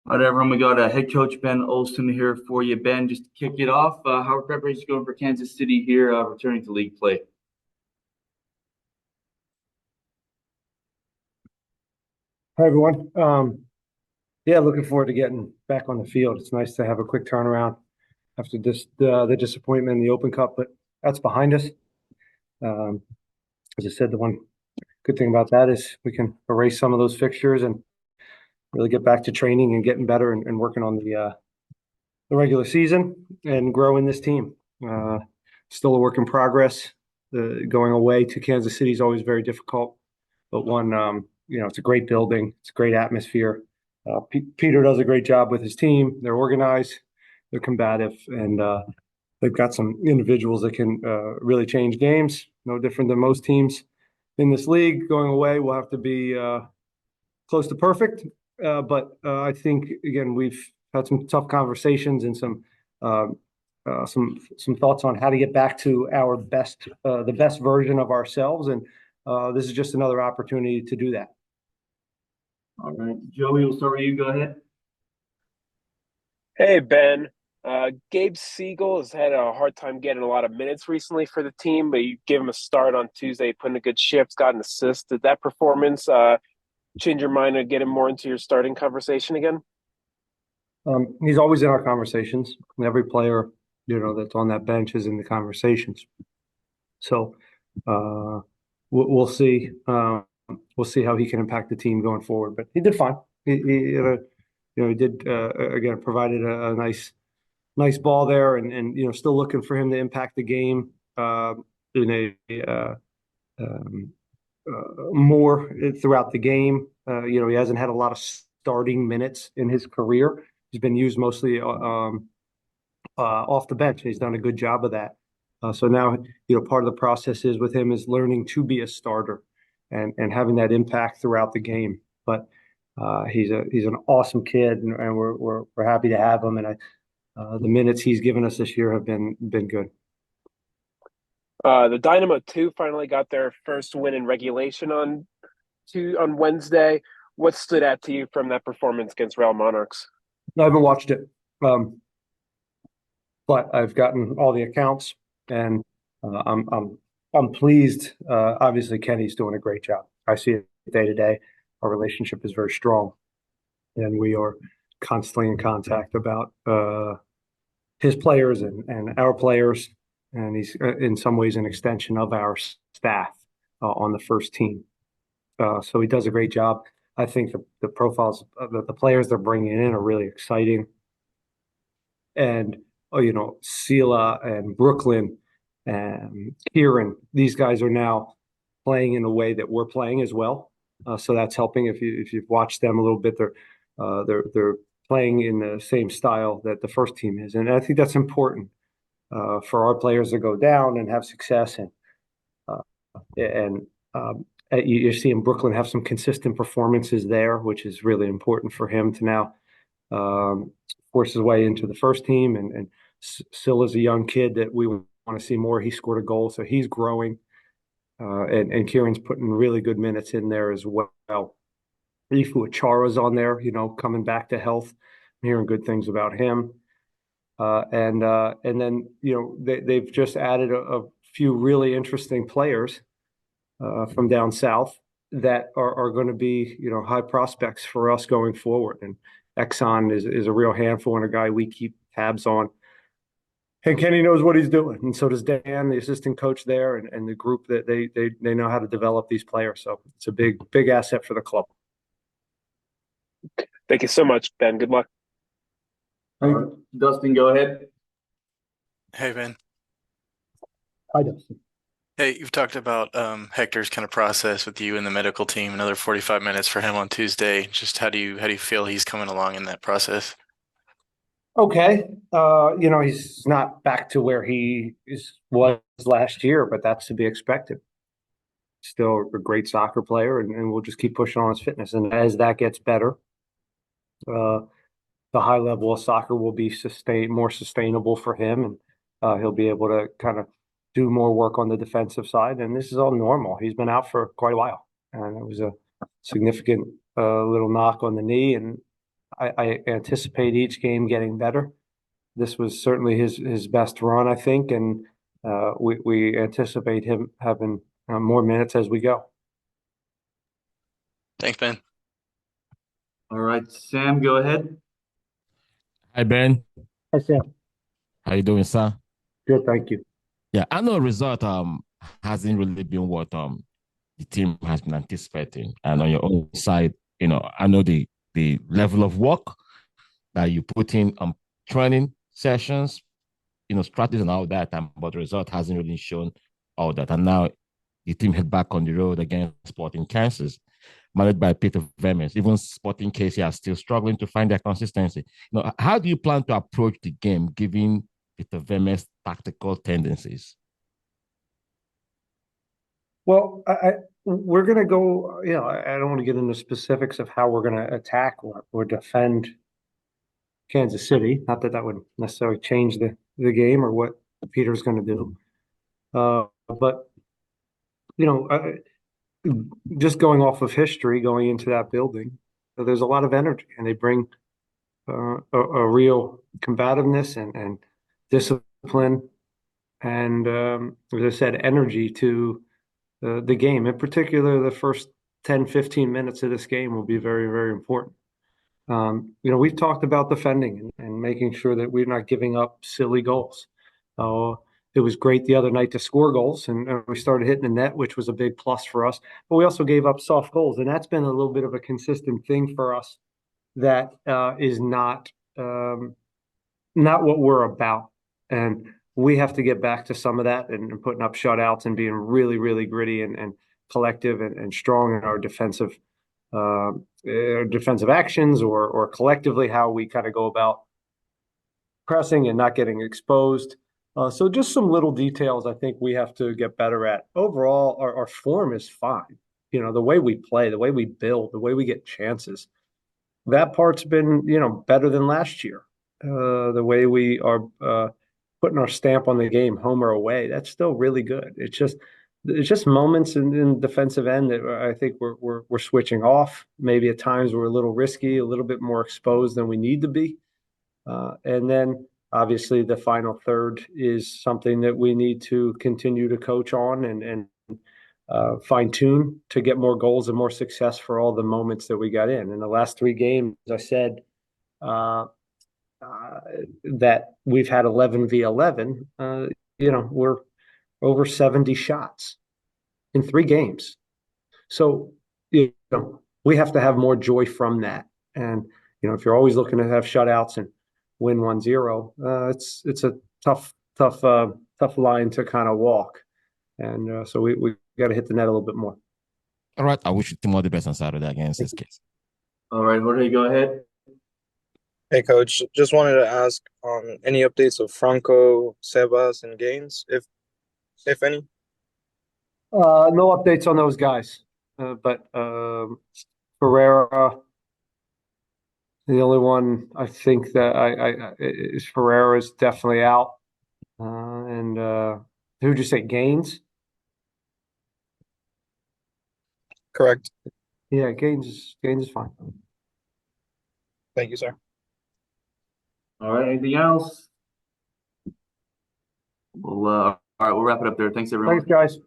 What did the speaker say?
All right, everyone, we got head coach Ben Olsen here for you. Ben, just to kick it off, how are preparations going for Kansas City here, returning to league play? Hi, everyone. Yeah, looking forward to getting back on the field. It's nice to have a quick turnaround after the disappointment in the Open Cup, but that's behind us. Um, as I said, the one good thing about that is we can erase some of those fixtures and really get back to training and getting better and working on the regular season and growing this team. Still a work in progress. Going away to Kansas City is always very difficult, but it's a great building, it's a great atmosphere. Peter does a great job with his team. They're organized, they're combative, and they've got some individuals that can really change games. No different than most teams in this league. Going away, we'll have to be close to perfect. But I think again we've had some tough conversations and uh, some thoughts on how to get back to our best, the best version of ourselves, and this is just another opportunity to do that. All right, Joey, we'll start with you. Go ahead. Hey, Ben. Gabe Siegel has had a hard time getting a lot of minutes recently for the team, but you gave him a start on Tuesday, put in a good shift, got an assist. Did that performance change your mind and get him more into your starting conversation again? He's always in our conversations. Every player, that's on that bench is in the conversations. So we'll see. We'll see how he can impact the team going forward. But he did fine. He did again provided a nice ball there, and still looking for him to impact the game in a um, more throughout the game. He hasn't had a lot of starting minutes in his career. He's been used mostly off the bench. He's done a good job of that. So now, part of the process is with him is learning to be a starter and having that impact throughout the game. But he's an awesome kid, and we're happy to have him. And the minutes he's given us this year have been good. The Dynamo 2 finally got their first win in regulation on Wednesday. What stood out to you from that performance against Real Monarchs? I haven't watched it, um, but I've gotten all the accounts, and I'm pleased. Obviously, Kenny's doing a great job. I see it day to day. Our relationship is very strong, and we are constantly in contact about his players and our players, and he's in some ways an extension of our staff on the first team. So he does a great job. I think the profiles of the players they're bringing in are really exciting. And Sela and Brooklyn and Kieran, these guys are now playing in a way that we're playing as well. So that's helping. If you've watched them a little bit, they're playing in the same style that the first team is, and I think that's important for our players to go down and have success. And you're seeing Brooklyn have some consistent performances there, which is really important for him to now force his way into the first team. And still is a young kid that we want to see more. He scored a goal, so he's growing. And Kieran's putting really good minutes in there as well. Ifu Achara's on there, coming back to health. I'm hearing good things about him. And then they've just added a few really interesting players from down south that are going to be high prospects for us going forward. And Exxon is a real handful and a guy we keep tabs on. And Kenny knows what he's doing, and so does Dan, the assistant coach there, and the group that they know how to develop these players. So it's a big asset for the club. Thank you so much, Ben. Good luck. All right, Dustin, go ahead. Hey, Ben. Hi, Dustin. Hey, you've talked about Hector's kind of process with you and the medical team. Another 45 minutes for him on Tuesday. Just how do you feel he's coming along in that process? Okay, he's not back to where was last year, but that's to be expected. Still a great soccer player, and we'll just keep pushing on his fitness. And as that gets better, uh, the high level of soccer will be more sustainable for him, and he'll be able to kind of do more work on the defensive side. And this is all normal. He's been out for quite a while, and it was a significant little knock on the knee, and I anticipate each game getting better. This was certainly his best run, I think, and we anticipate him having more minutes as we go. Thanks, Ben. All right, Sam, go ahead. Hi Ben, Hi, Sam. how you doing, sir? Good, thank you. Yeah, I know result hasn't really been what the team has been anticipating. And on your own side, I know the level of work that you put in training sessions, strategies and all that, but the result hasn't really shown all that. And now the team head back on the road against Sporting Kansas, managed by Peter Vermes. Even Sporting KC are still struggling to find their consistency. How do you plan to approach the game given Peter Vermes' tactical tendencies? Well, we're going to go, I don't want to get into specifics of how we're going to attack or defend Kansas City. Not that would necessarily change the game or what Peter's going to do. But, just going off of history, going into that building, there's a lot of energy, and they bring a real combativeness and discipline and, as I said, energy to the game. In particular, the first 10, 15 minutes of this game will be very, very important. We've talked about defending and making sure that we're not giving up silly goals. It was great the other night to score goals, and we started hitting the net, which was a big plus for us. But we also gave up soft goals, and that's been a little bit of a consistent thing for us that is not what we're about. And we have to get back to some of that and putting up shutouts and being really, really gritty and collective and strong in our defensive actions or collectively how we kind of go about pressing and not getting exposed. So just some little details I think we have to get better at. Overall, our form is fine. The way we play, the way we build, the way we get chances, that part's been, better than last year. The way we are putting our stamp on the game, home or away, that's still really good. It's just moments in defensive end that I think we're switching off. Maybe at times we're a little risky, a little bit more exposed than we need to be. And then obviously the final third is something that we need to continue to coach on and fine tune to get more goals and more success for all the moments that we got in. In the last 3 games, I said that we've had 11v11. We're over 70 shots in 3 games. So, we have to have more joy from that. And, if you're always looking to have shutouts and win 1-0, it's a tough line to kind of walk. And so we got to hit the net a little bit more. All right. I wish you team all the best on Saturday against this case. All right, Jorge, go ahead. Hey, Coach. Just wanted to ask any updates of Franco, Sebas, and Gaines, if any. No updates on those guys, but Ferreira, the only one I think that is Ferreira is definitely out. And who'd you say, Gaines? Correct. Yeah, Gaines is fine. Thank you, sir. All right, anything else? All right, we'll wrap it up there. Thanks, everyone. Thanks, guys.